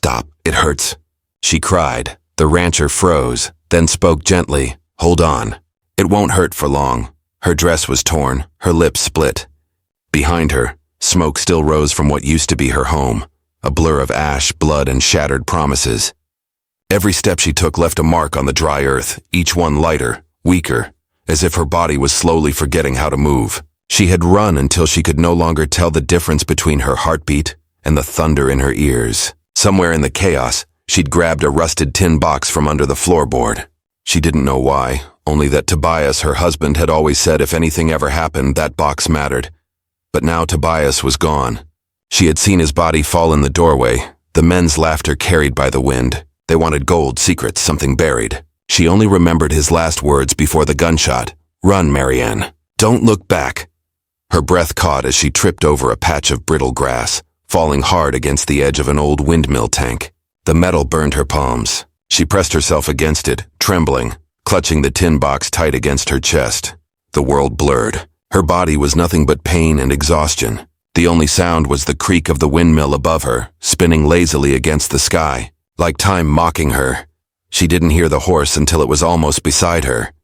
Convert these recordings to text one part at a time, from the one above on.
Stop, it hurts, she cried. The rancher froze, then spoke gently. Hold on. It won't hurt for long. Her dress was torn, her lips split. Behind her, smoke still rose from what used to be her home, a blur of ash, blood, and shattered promises. Every step she took left a mark on the dry earth, each one lighter, weaker, as if her body was slowly forgetting how to move. She had run until she could no longer tell the difference between her heartbeat and the thunder in her ears. Somewhere in the chaos, she'd grabbed a rusted tin box from under the floorboard. She didn't know why, only that Tobias, her husband, had always said if anything ever happened, that box mattered. But now Tobias was gone. She had seen his body fall in the doorway, the men's laughter carried by the wind. They wanted gold, secrets, something buried. She only remembered his last words before the gunshot. Run, Marianne. Don't look back. Her breath caught as she tripped over a patch of brittle grass, falling hard against the edge of an old windmill tank. The metal burned her palms. She pressed herself against it, trembling, clutching the tin box tight against her chest. The world blurred. Her body was nothing but pain and exhaustion. The only sound was the creak of the windmill above her, spinning lazily against the sky, like time mocking her. She didn't hear the horse until it was almost beside her.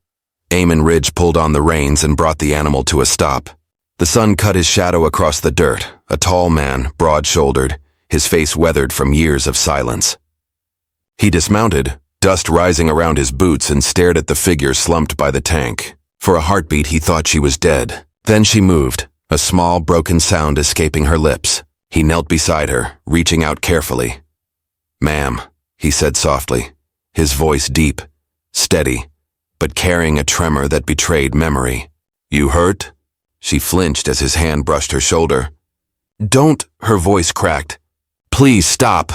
Eamon Ridge pulled on the reins and brought the animal to a stop. The sun cut his shadow across the dirt, a tall man, broad-shouldered, his face weathered from years of silence. He dismounted, dust rising around his boots, and stared at the figure slumped by the tank. For a heartbeat he thought she was dead. Then she moved, a small broken sound escaping her lips. He knelt beside her, reaching out carefully. "Ma'am," he said softly, his voice deep, steady, but carrying a tremor that betrayed memory. "You hurt?" She flinched as his hand brushed her shoulder. "Don't," her voice cracked. "Please stop.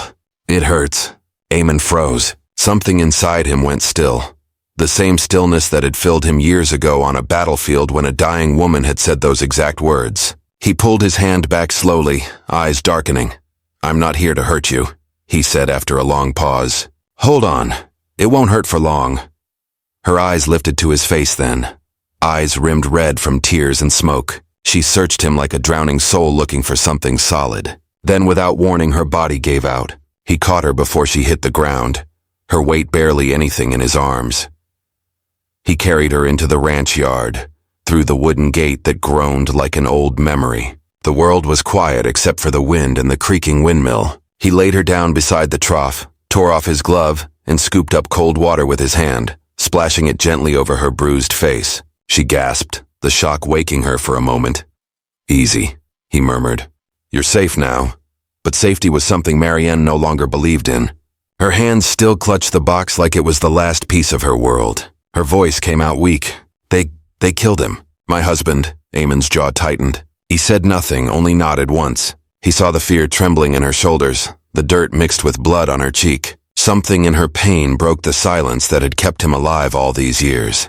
It hurts." Eamon froze. Something inside him went still. The same stillness that had filled him years ago on a battlefield when a dying woman had said those exact words. He pulled his hand back slowly, eyes darkening. "I'm not here to hurt you," he said after a long pause. "Hold on. It won't hurt for long." Her eyes lifted to his face then, eyes rimmed red from tears and smoke. She searched him like a drowning soul looking for something solid. Then, without warning, her body gave out. He caught her before she hit the ground, her weight barely anything in his arms. He carried her into the ranch yard, through the wooden gate that groaned like an old memory. The world was quiet except for the wind and the creaking windmill. He laid her down beside the trough, tore off his glove, and scooped up cold water with his hand, splashing it gently over her bruised face. She gasped, the shock waking her for a moment. "Easy," he murmured. "You're safe now." But safety was something Marianne no longer believed in. Her hands still clutched the box like it was the last piece of her world. Her voice came out weak. They killed him. My husband." Eamon's jaw tightened. He said nothing, only nodded once. He saw the fear trembling in her shoulders, the dirt mixed with blood on her cheek. Something in her pain broke the silence that had kept him alive all these years.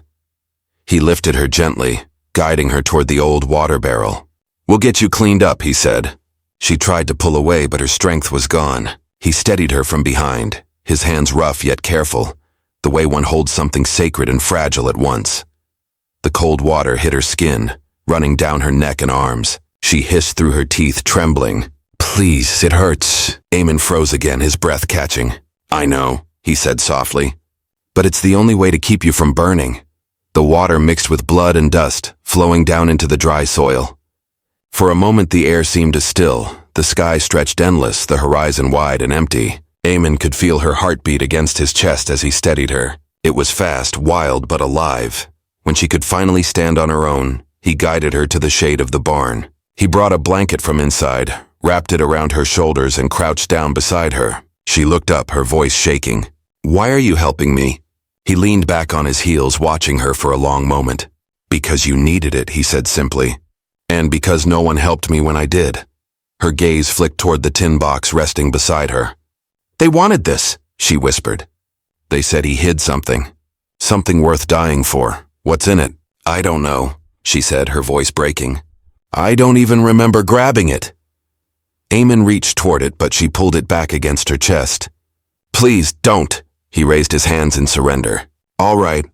He lifted her gently, guiding her toward the old water barrel. "We'll get you cleaned up," he said. She tried to pull away, but her strength was gone. He steadied her from behind, his hands rough yet careful, the way one holds something sacred and fragile at once. The cold water hit her skin, running down her neck and arms. She hissed through her teeth, trembling. "Please, it hurts." Eamon froze again, his breath catching. "I know," he said softly. "But it's the only way to keep you from burning." The water mixed with blood and dust, flowing down into the dry soil. For a moment the air seemed to still, the sky stretched endless, the horizon wide and empty. Eamon could feel her heartbeat against his chest as he steadied her. It was fast, wild, but alive. When she could finally stand on her own, he guided her to the shade of the barn. He brought a blanket from inside, wrapped it around her shoulders, and crouched down beside her. She looked up, her voice shaking. "Why are you helping me?" He leaned back on his heels, watching her for a long moment. "Because you needed it," he said simply. "And because no one helped me when I did." Her gaze flicked toward the tin box resting beside her. "They wanted this," she whispered. "They said he hid something. Something worth dying for. What's in it?" "I don't know," she said, her voice breaking. "I don't even remember grabbing it." Eamon reached toward it, but she pulled it back against her chest. "Please, don't." He raised his hands in surrender. "All right.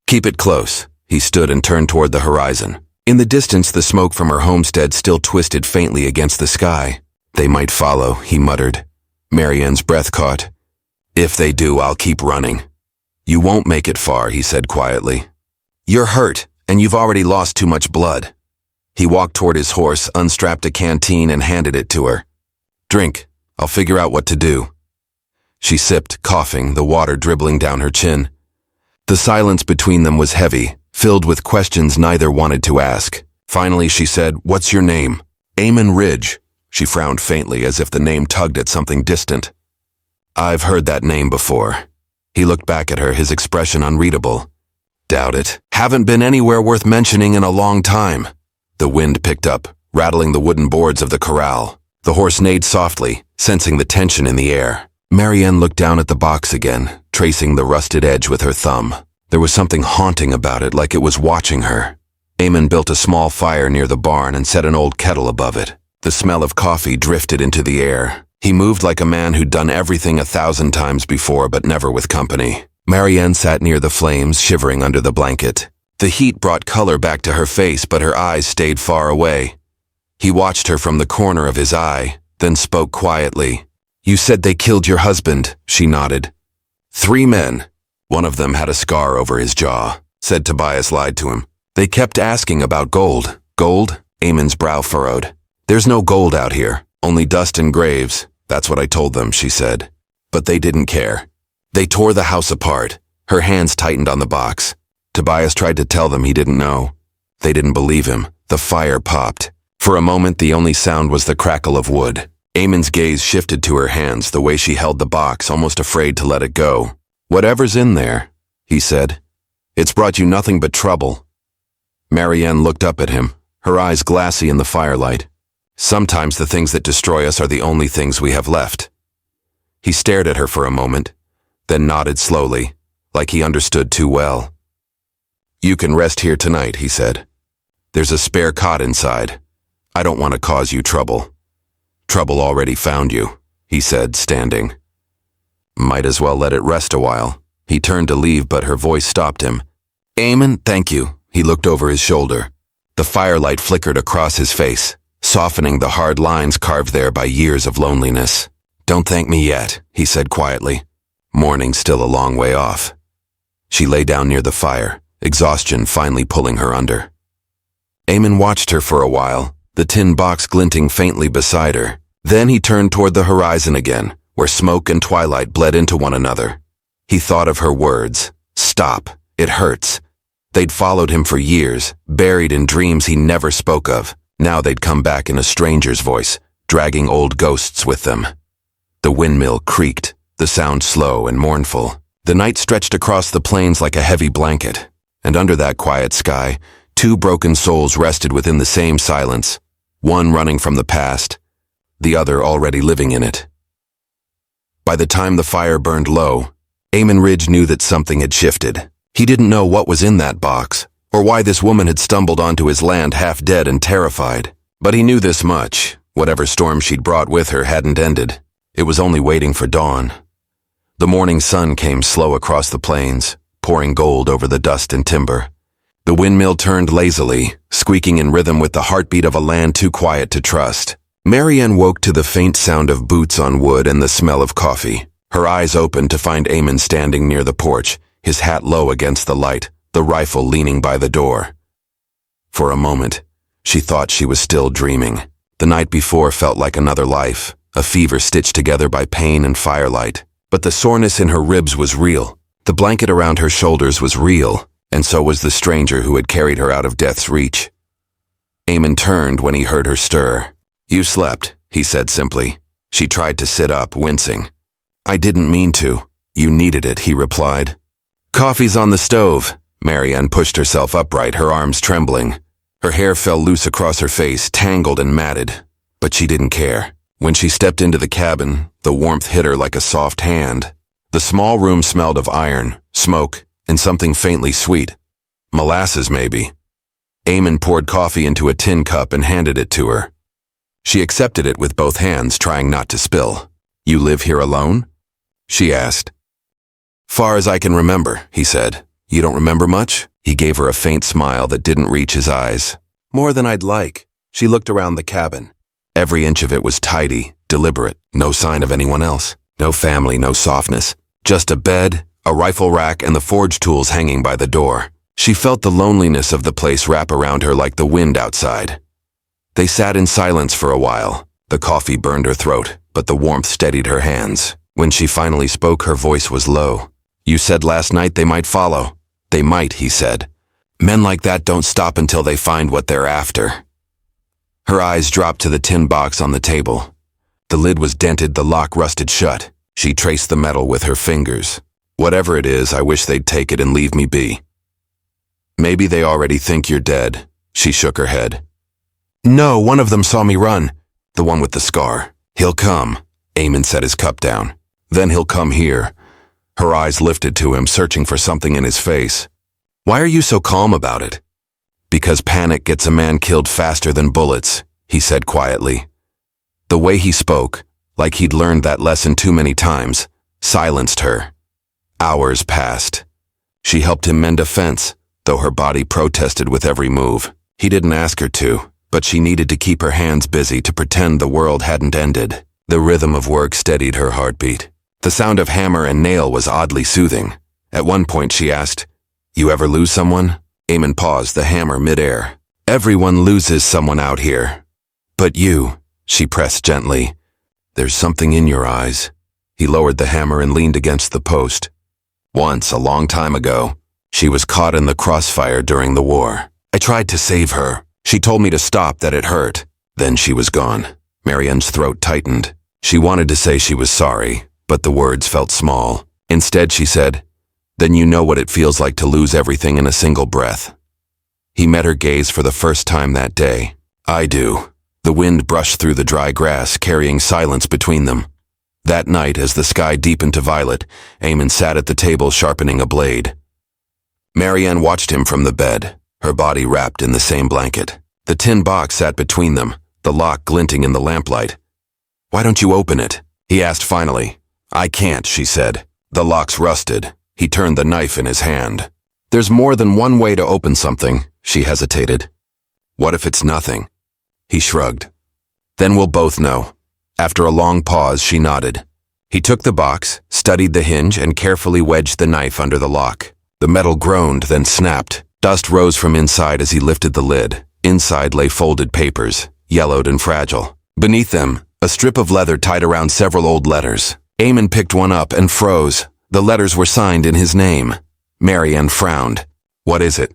Keep it close." He stood and turned toward the horizon. In the distance, the smoke from her homestead still twisted faintly against the sky. "They might follow," he muttered. Marianne's breath caught. If they do, I'll keep running. You won't make it far, he said quietly. You're hurt, and you've already lost too much blood. He walked toward his horse, unstrapped a canteen, and handed it to her. Drink. I'll figure out what to do. She sipped, coughing, the water dribbling down her chin. The silence between them was heavy, filled with questions neither wanted to ask. Finally, she said, What's your name? Eamon Ridge. She frowned faintly as if the name tugged at something distant. I've heard that name before. He looked back at her, his expression unreadable. Doubt it. Haven't been anywhere worth mentioning in a long time. The wind picked up, rattling the wooden boards of the corral. The horse neighed softly, sensing the tension in the air. Marianne looked down at the box again, tracing the rusted edge with her thumb. There was something haunting about it, like it was watching her. Eamon built a small fire near the barn and set an old kettle above it. The smell of coffee drifted into the air. He moved like a man who'd done everything 1,000 times before, but never with company. Marianne sat near the flames, shivering under the blanket. The heat brought color back to her face, but her eyes stayed far away. He watched her from the corner of his eye, then spoke quietly. You said they killed your husband, she nodded. 3 men. One of them had a scar over his jaw. Said Tobias lied to him. They kept asking about gold. Gold? Eamon's brow furrowed. There's no gold out here, only dust and graves. That's what I told them, she said. But they didn't care. They tore the house apart. Her hands tightened on the box. Tobias tried to tell them he didn't know. They didn't believe him. The fire popped. For a moment, the only sound was the crackle of wood. Eamon's gaze shifted to her hands, the way she held the box, almost afraid to let it go. Whatever's in there, he said. It's brought you nothing but trouble. Marianne looked up at him, her eyes glassy in the firelight. Sometimes the things that destroy us are the only things we have left. He stared at her for a moment, then nodded slowly, like he understood too well. You can rest here tonight, he said. There's a spare cot inside. I don't want to cause you trouble. Trouble already found you, he said, standing. Might as well let it rest a while. He turned to leave, but her voice stopped him. Eamon, thank you. He looked over his shoulder. The firelight flickered across his face, softening the hard lines carved there by years of loneliness. Don't thank me yet, he said quietly. Morning's still a long way off. She lay down near the fire, exhaustion finally pulling her under. Eamon watched her for a while, the tin box glinting faintly beside her. Then he turned toward the horizon again, where smoke and twilight bled into one another. He thought of her words. Stop. It hurts. They'd followed him for years, buried in dreams he never spoke of. Now they'd come back in a stranger's voice, dragging old ghosts with them. The windmill creaked, the sound slow and mournful. The night stretched across the plains like a heavy blanket, and under that quiet sky, 2 broken souls rested within the same silence, one running from the past, the other already living in it. By the time the fire burned low, Eamon Ridge knew that something had shifted. He didn't know what was in that box, or why this woman had stumbled onto his land half dead and terrified. But he knew this much. Whatever storm she'd brought with her hadn't ended. It was only waiting for dawn. The morning sun came slow across the plains, pouring gold over the dust and timber. The windmill turned lazily, squeaking in rhythm with the heartbeat of a land too quiet to trust. Marianne woke to the faint sound of boots on wood and the smell of coffee. Her eyes opened to find Eamon standing near the porch, his hat low against the light, the rifle leaning by the door. For a moment, she thought she was still dreaming. The night before felt like another life, a fever stitched together by pain and firelight. But the soreness in her ribs was real. The blanket around her shoulders was real, and so was the stranger who had carried her out of death's reach. Eamon turned when he heard her stir. You slept, he said simply. She tried to sit up, wincing. I didn't mean to. You needed it, he replied. Coffee's on the stove. Marianne pushed herself upright, her arms trembling. Her hair fell loose across her face, tangled and matted. But she didn't care. When she stepped into the cabin, the warmth hit her like a soft hand. The small room smelled of iron, smoke, and something faintly sweet. Molasses, maybe. Eamon poured coffee into a tin cup and handed it to her. She accepted it with both hands, trying not to spill. You live here alone? She asked. Far as I can remember, he said. You don't remember much? He gave her a faint smile that didn't reach his eyes. More than I'd like. She looked around the cabin. Every inch of it was tidy, deliberate, no sign of anyone else. No family, no softness. Just a bed, a rifle rack, and the forge tools hanging by the door. She felt the loneliness of the place wrap around her like the wind outside. They sat in silence for a while. The coffee burned her throat, but the warmth steadied her hands. When she finally spoke, her voice was low. "You said last night they might follow." "They might," he said. "Men like that don't stop until they find what they're after." Her eyes dropped to the tin box on the table. The lid was dented, the lock rusted shut. She traced the metal with her fingers. "Whatever it is, I wish they'd take it and leave me be." "Maybe they already think you're dead." She shook her head. "No, one of them saw me run. The one with the scar. He'll come." Eamon set his cup down. "Then he'll come here." Her eyes lifted to him, searching for something in his face. "Why are you so calm about it?" "Because panic gets a man killed faster than bullets," he said quietly. The way he spoke, like he'd learned that lesson too many times, silenced her. Hours passed. She helped him mend a fence, though her body protested with every move. He didn't ask her to, but she needed to keep her hands busy to pretend the world hadn't ended. The rhythm of work steadied her heartbeat. The sound of hammer and nail was oddly soothing. At one point she asked, "You ever lose someone?" Eamon paused, the hammer midair. "Everyone loses someone out here." "But you," she pressed gently. "There's something in your eyes." He lowered the hammer and leaned against the post. "Once, a long time ago, she was caught in the crossfire during the war. I tried to save her. She told me to stop, that it hurt. Then she was gone." Marianne's throat tightened. She wanted to say she was sorry, but the words felt small. Instead, she said, "Then you know what it feels like to lose everything in a single breath." He met her gaze for the first time that day. "I do." The wind brushed through the dry grass, carrying silence between them. That night, as the sky deepened to violet, Eamon sat at the table sharpening a blade. Marianne watched him from the bed, her body wrapped in the same blanket. The tin box sat between them, the lock glinting in the lamplight. "Why don't you open it?" he asked finally. "I can't," she said. "The lock's rusted." He turned the knife in his hand. "There's more than one way to open something," she hesitated. "What if it's nothing?" He shrugged. "Then we'll both know." After a long pause, she nodded. He took the box, studied the hinge, and carefully wedged the knife under the lock. The metal groaned, then snapped. Dust rose from inside as he lifted the lid. Inside lay folded papers, yellowed and fragile. Beneath them, a strip of leather tied around several old letters. Eamon picked one up and froze. The letters were signed in his name. Marianne frowned. "What is it?"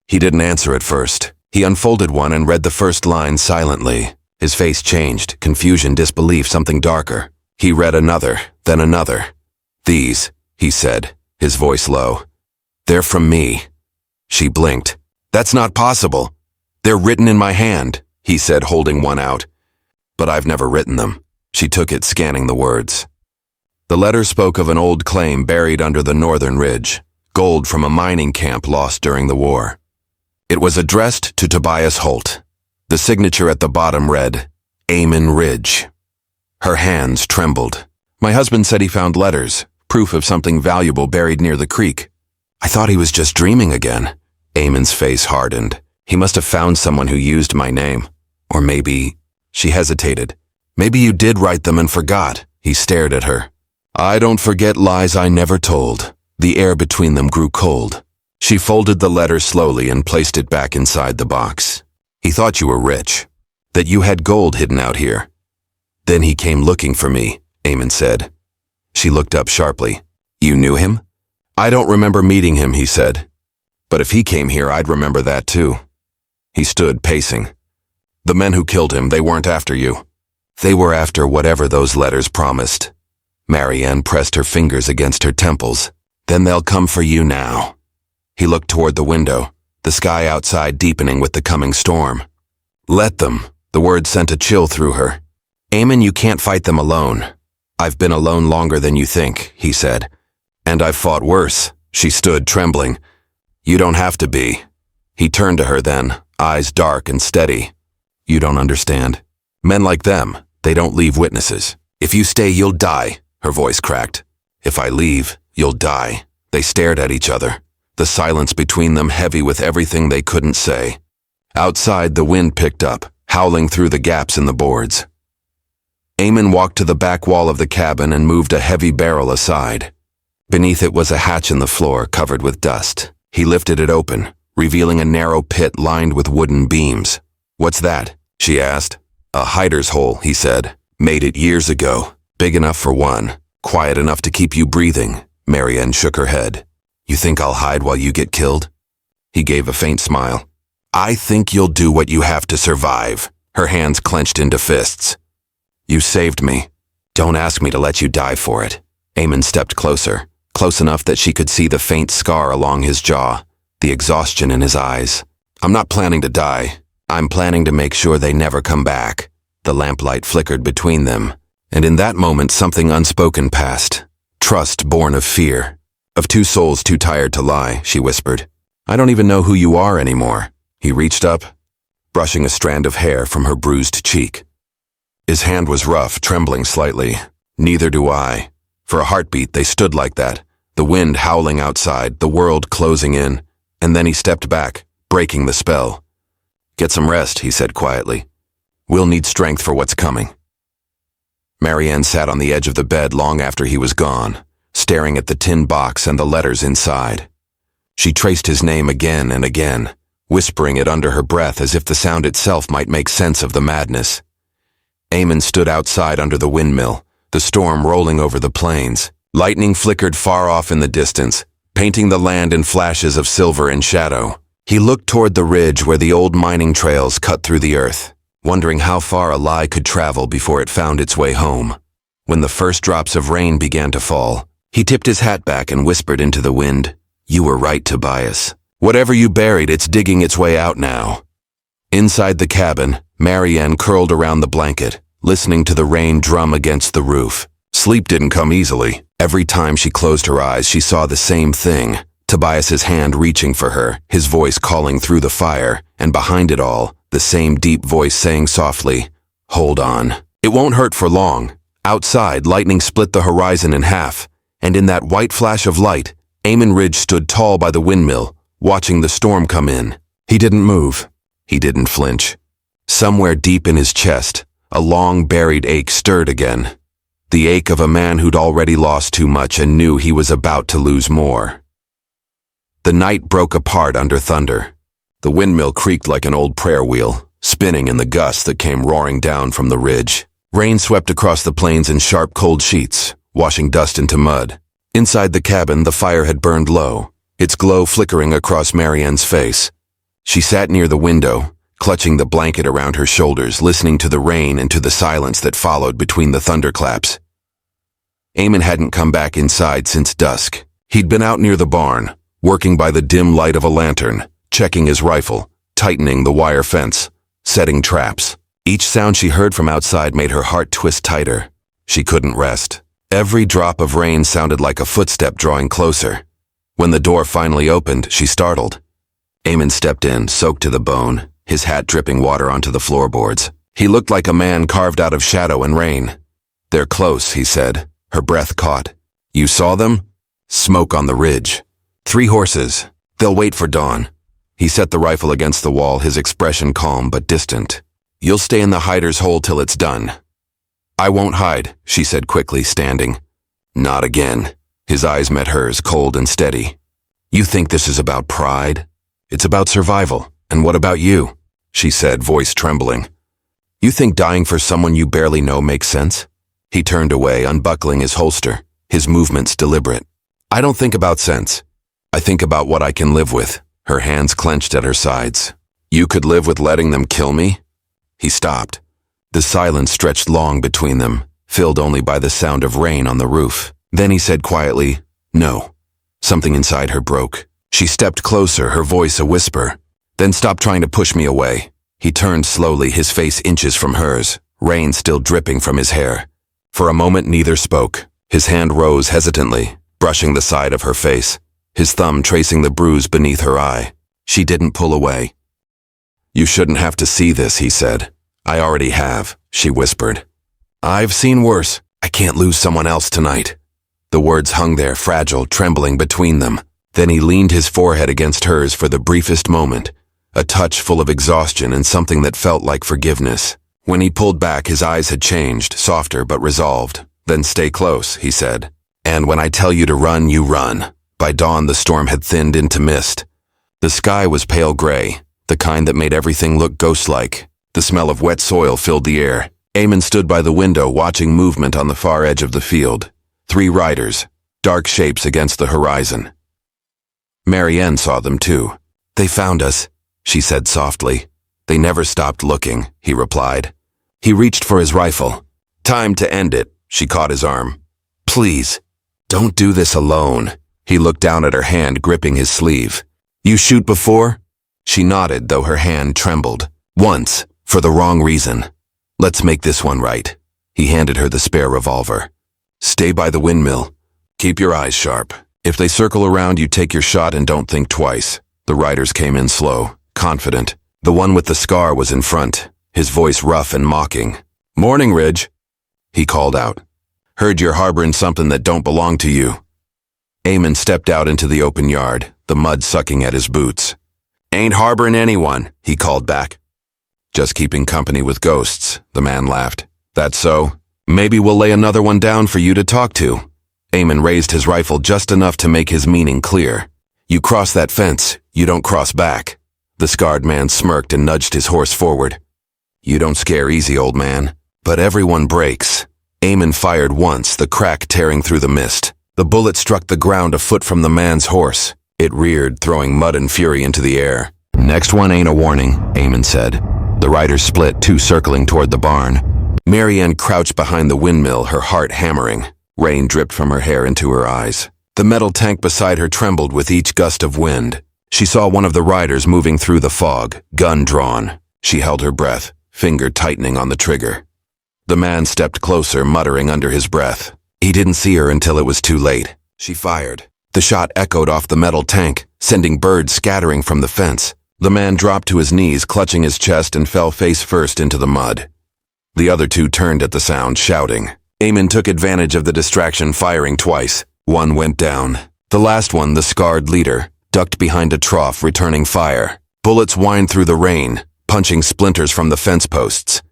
He didn't answer at first. He unfolded one and read the first line silently. His face changed, confusion, disbelief, something darker. He read another, then another. "These," he said, his voice low. "They're from me." She blinked. "That's not possible." "They're written in my hand," he said, holding one out. "But I've never written them." She took it, scanning the words. The letter spoke of an old claim buried under the northern ridge, gold from a mining camp lost during the war. It was addressed to Tobias Holt. The signature at the bottom read, Eamon Ridge. Her hands trembled. "My husband said he found letters, proof of something valuable buried near the creek." "I thought he was just dreaming again." Eamon's face hardened. "He must have found someone who used my name. Or maybe..." She hesitated. "Maybe you did write them and forgot." He stared at her. "I don't forget lies I never told." The air between them grew cold. She folded the letter slowly and placed it back inside the box. "He thought you were rich, that you had gold hidden out here." "Then he came looking for me," Eamon said. She looked up sharply. "You knew him?" "I don't remember meeting him," he said. "But if he came here, I'd remember that too." He stood, pacing. "The men who killed him, they weren't after you." "They were after whatever those letters promised." Marianne pressed her fingers against her temples. "Then they'll come for you now." He looked toward the window, the sky outside deepening with the coming storm. "Let them." The word sent a chill through her. "Eamon, you can't fight them alone." "I've been alone longer than you think," he said. "And I've fought worse." She stood, trembling. "You don't have to be." He turned to her then, eyes dark and steady. "You don't understand. Men like them, they don't leave witnesses. If you stay, you'll die." Her voice cracked. "If I leave, you'll die." They stared at each other, the silence between them heavy with everything they couldn't say. Outside, the wind picked up, howling through the gaps in the boards. Eamon walked to the back wall of the cabin and moved a heavy barrel aside. Beneath it was a hatch in the floor covered with dust. He lifted it open, revealing a narrow pit lined with wooden beams. "What's that?" she asked. "A hider's hole," he said. "Made it years ago. Big enough for one. Quiet enough to keep you breathing." Marianne shook her head. "You think I'll hide while you get killed?" He gave a faint smile. "I think you'll do what you have to survive." Her hands clenched into fists. "You saved me. Don't ask me to let you die for it." Eamon stepped closer, close enough that she could see the faint scar along his jaw, the exhaustion in his eyes. "I'm not planning to die. I'm planning to make sure they never come back." The lamplight flickered between them, and in that moment something unspoken passed. Trust born of fear. "Of two souls too tired to lie," she whispered. "I don't even know who you are anymore." He reached up, brushing a strand of hair from her bruised cheek. His hand was rough, trembling slightly. "Neither do I." For a heartbeat, they stood like that, the wind howling outside, the world closing in, and then he stepped back, breaking the spell. "Get some rest," he said quietly. "We'll need strength for what's coming." Marianne sat on the edge of the bed long after he was gone, staring at the tin box and the letters inside. She traced his name again and again, whispering it under her breath as if the sound itself might make sense of the madness. Eamon stood outside under the windmill, the storm rolling over the plains. Lightning flickered far off in the distance, painting the land in flashes of silver and shadow. He looked toward the ridge where the old mining trails cut through the earth, wondering how far a lie could travel before it found its way home. When the first drops of rain began to fall, he tipped his hat back and whispered into the wind, "You were right, Tobias. Whatever you buried, it's digging its way out now." Inside the cabin, Marianne curled around the blanket, listening to the rain drum against the roof. Sleep didn't come easily. Every time she closed her eyes, she saw the same thing. Tobias's hand reaching for her, his voice calling through the fire, and behind it all, the same deep voice saying softly, "Hold on. It won't hurt for long." Outside, lightning split the horizon in half, and in that white flash of light, Eamon Ridge stood tall by the windmill, watching the storm come in. He didn't move. He didn't flinch. Somewhere deep in his chest, a long-buried ache stirred again. The ache of a man who'd already lost too much and knew he was about to lose more. The night broke apart under thunder. The windmill creaked like an old prayer wheel, spinning in the gusts that came roaring down from the ridge. Rain swept across the plains in sharp, cold sheets, washing dust into mud. Inside the cabin, the fire had burned low, its glow flickering across Marianne's face. She sat near the window, clutching the blanket around her shoulders, listening to the rain and to the silence that followed between the thunderclaps. Eamon hadn't come back inside since dusk. He'd been out near the barn, working by the dim light of a lantern, checking his rifle, tightening the wire fence, setting traps. Each sound she heard from outside made her heart twist tighter. She couldn't rest. Every drop of rain sounded like a footstep drawing closer. When the door finally opened, she startled. Eamon stepped in, soaked to the bone, his hat dripping water onto the floorboards. He looked like a man carved out of shadow and rain. "They're close," he said, her breath caught. "You saw them?" "Smoke on the ridge. 3 horses. They'll wait for dawn." He set the rifle against the wall, his expression calm but distant. "You'll stay in the hider's hole till it's done." "I won't hide," she said quickly, standing. "Not again." His eyes met hers, cold and steady. "You think this is about pride? It's about survival. And what about you?" she said, voice trembling. "You think dying for someone you barely know makes sense?" He turned away, unbuckling his holster, his movements deliberate. "I don't think about sense. I think about what I can live with." Her hands clenched at her sides. "You could live with letting them kill me?" He stopped. The silence stretched long between them, filled only by the sound of rain on the roof. Then he said quietly, "No." Something inside her broke. She stepped closer, her voice a whisper. "Then stop trying to push me away." He turned slowly, his face inches from hers, rain still dripping from his hair. For a moment neither spoke. His hand rose hesitantly, brushing the side of her face, his thumb tracing the bruise beneath her eye. She didn't pull away. "You shouldn't have to see this," he said. "I already have," she whispered. "I've seen worse. I can't lose someone else tonight." The words hung there, fragile, trembling between them. Then he leaned his forehead against hers for the briefest moment, a touch full of exhaustion and something that felt like forgiveness. When he pulled back, his eyes had changed, softer but resolved. Then stay close, he said. And when I tell you to run, you run. By dawn, the storm had thinned into mist. The sky was pale gray, the kind that made everything look ghost-like. The smell of wet soil filled the air. Eamon stood by the window, watching movement on the far edge of the field. 3 riders, dark shapes against the horizon. Marianne saw them too. They found us, she said softly. They never stopped looking, he replied. He reached for his rifle. Time to end it, she caught his arm. Please, don't do this alone. He looked down at her hand, gripping his sleeve. You shoot before? She nodded, though her hand trembled. Once, for the wrong reason. Let's make this one right. He handed her the spare revolver. Stay by the windmill. Keep your eyes sharp. If they circle around, you take your shot and don't think twice. The riders came in slow, confident. The one with the scar was in front, his voice rough and mocking. Morning, Ridge, he called out. Heard you're harboring something that don't belong to you. Eamon stepped out into the open yard, the mud sucking at his boots. Ain't harboring anyone, he called back. Just keeping company with ghosts, the man laughed. That's so? Maybe we'll lay another one down for you to talk to. Eamon raised his rifle just enough to make his meaning clear. You cross that fence, you don't cross back. The scarred man smirked and nudged his horse forward. You don't scare easy, old man. But everyone breaks. Eamon fired once, the crack tearing through the mist. The bullet struck the ground a foot from the man's horse. It reared, throwing mud and fury into the air. Next one ain't a warning, Eamon said. The riders split, 2 circling toward the barn. Marianne crouched behind the windmill, her heart hammering. Rain dripped from her hair into her eyes. The metal tank beside her trembled with each gust of wind. She saw one of the riders moving through the fog, gun drawn. She held her breath, finger tightening on the trigger. The man stepped closer, muttering under his breath. He didn't see her until it was too late. She fired. The shot echoed off the metal tank, sending birds scattering from the fence. The man dropped to his knees, clutching his chest, and fell face first into the mud. The other 2 turned at the sound, shouting. Eamon took advantage of the distraction, firing twice. One went down. The last one, the scarred leader, ducked behind a trough, returning fire. Bullets whined through the rain, punching splinters from the fence posts.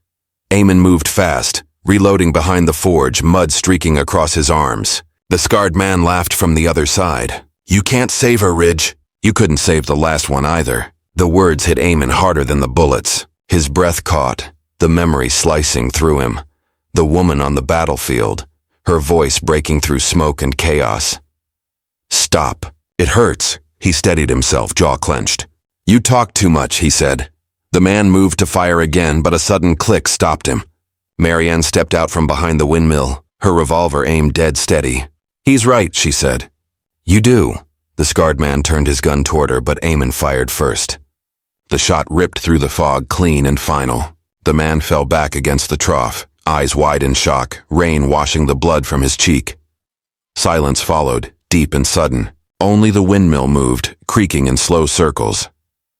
Eamon moved fast, reloading behind the forge, mud streaking across his arms. The scarred man laughed from the other side. You can't save her, Ridge. You couldn't save the last one either. The words hit Eamon harder than the bullets. His breath caught, the memory slicing through him. The woman on the battlefield, her voice breaking through smoke and chaos. Stop. It hurts. He steadied himself, jaw clenched. You talk too much, he said. The man moved to fire again, but a sudden click stopped him. Marianne stepped out from behind the windmill, her revolver aimed dead steady. He's right, she said. You do. The scarred man turned his gun toward her, but Eamon fired first. The shot ripped through the fog, clean and final. The man fell back against the trough, eyes wide in shock, rain washing the blood from his cheek. Silence followed, deep and sudden. Only the windmill moved, creaking in slow circles.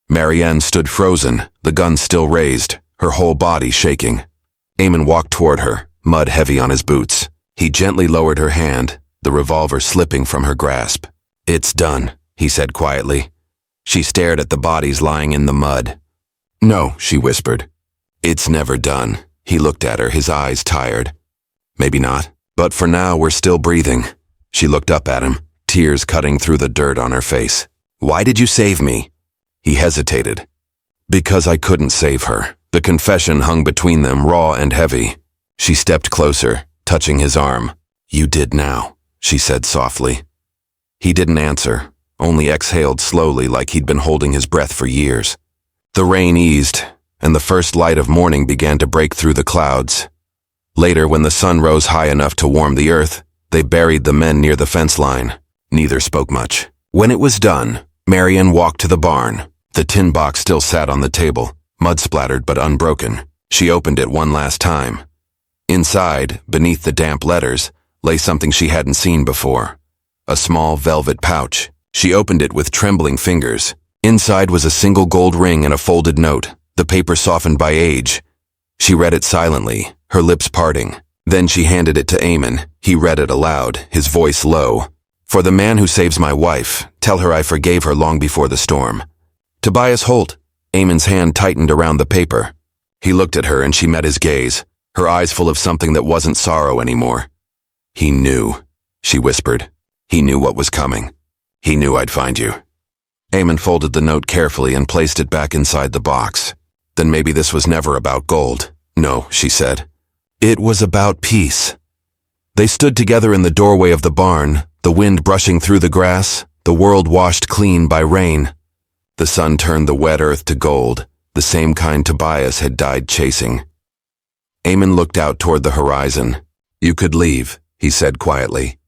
Marianne stood frozen, the gun still raised, her whole body shaking. Eamon walked toward her, mud heavy on his boots. He gently lowered her hand, the revolver slipping from her grasp. It's done, he said quietly. She stared at the bodies lying in the mud. No, she whispered. It's never done. He looked at her, his eyes tired. Maybe not, but for now we're still breathing. She looked up at him, tears cutting through the dirt on her face. Why did you save me? He hesitated. Because I couldn't save her. The confession hung between them, raw and heavy. She stepped closer, touching his arm. You did now, she said softly. He didn't answer, only exhaled slowly like he'd been holding his breath for years. The rain eased, and the first light of morning began to break through the clouds. Later, when the sun rose high enough to warm the earth, they buried the men near the fence line. Neither spoke much. When it was done, Marianne walked to the barn. The tin box still sat on the table, mud-splattered but unbroken. She opened it one last time. Inside, beneath the damp letters, lay something she hadn't seen before. A small velvet pouch. She opened it with trembling fingers. Inside was a single gold ring and a folded note, the paper softened by age. She read it silently, her lips parting. Then she handed it to Eamon. He read it aloud, his voice low. For the man who saves my wife, tell her I forgave her long before the storm. Tobias Holt. Eamon's hand tightened around the paper. He looked at her and she met his gaze, her eyes full of something that wasn't sorrow anymore. He knew, she whispered. He knew what was coming. He knew I'd find you. Eamon folded the note carefully and placed it back inside the box. Then maybe this was never about gold. No, she said. It was about peace. They stood together in the doorway of the barn, the wind brushing through the grass, the world washed clean by rain. The sun turned the wet earth to gold, the same kind Tobias had died chasing. Eamon looked out toward the horizon. You could leave, he said quietly.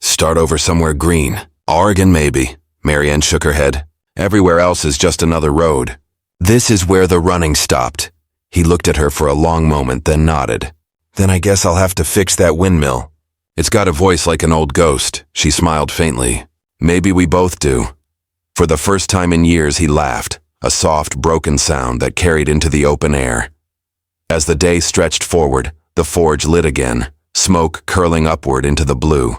Start over somewhere green. Oregon, maybe. Marianne shook her head. Everywhere else is just another road. This is where the running stopped. He looked at her for a long moment, then nodded. Then I guess I'll have to fix that windmill. It's got a voice like an old ghost. She smiled faintly. Maybe we both do. For the first time in years, he laughed, a soft, broken sound that carried into the open air. As the day stretched forward, the forge lit again, smoke curling upward into the blue.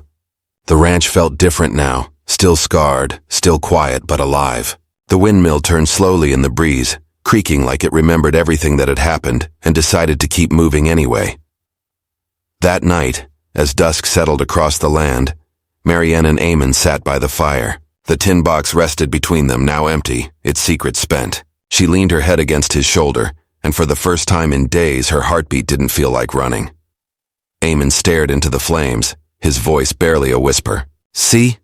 The ranch felt different now, still scarred, still quiet but alive. The windmill turned slowly in the breeze, creaking like it remembered everything that had happened and decided to keep moving anyway. That night, as dusk settled across the land, Marianne and Eamon sat by the fire. The tin box rested between them, now empty, its secret spent. She leaned her head against his shoulder, and for the first time in days her heartbeat didn't feel like running. Eamon stared into the flames, his voice barely a whisper. See?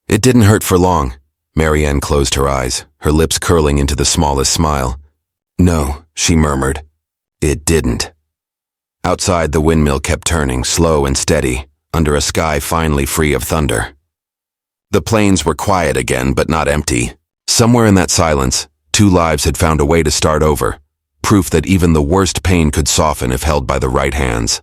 It didn't hurt for long. Marianne closed her eyes, her lips curling into the smallest smile. No, she murmured. It didn't. Outside, the windmill kept turning, slow and steady, under a sky finally free of thunder. The plains were quiet again, but not empty. Somewhere in that silence, two lives had found a way to start over, proof that even the worst pain could soften if held by the right hands.